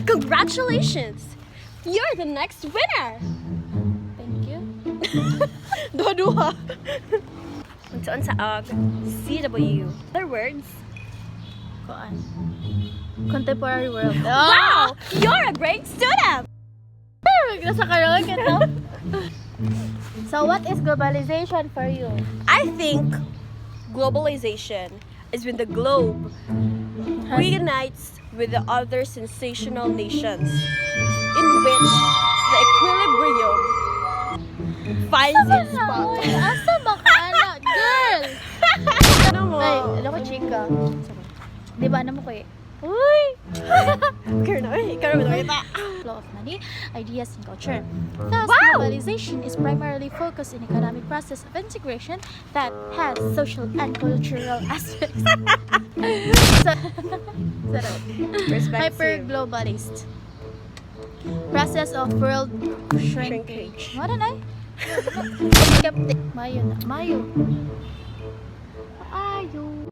Congratulations! You're the next winner! Thank you. Duha-duha. Unsa sa CW. Other words? Kuan. Contemporary world. Wow! You're a great student! Nasa karaoke to. So what is globalization for you? I think globalization is when the globe reunites with the other sensational nations in which the equilibrium finds its spot. Asa ba ka na, girl? Ano mo? Ay, ano ko, chika. Di ba, ano mo ko eh? Uy! Ikaw naman ito. Flow of money, ideas, and culture. Thus, Wow! globalization is primarily focused in economic process of integration that has social and cultural aspects. So, Perspective. hyper-globalist. Process of world Shrinkage. shrinkage. Ano na? Skeptic. Mayo na. Mayo. Ayo.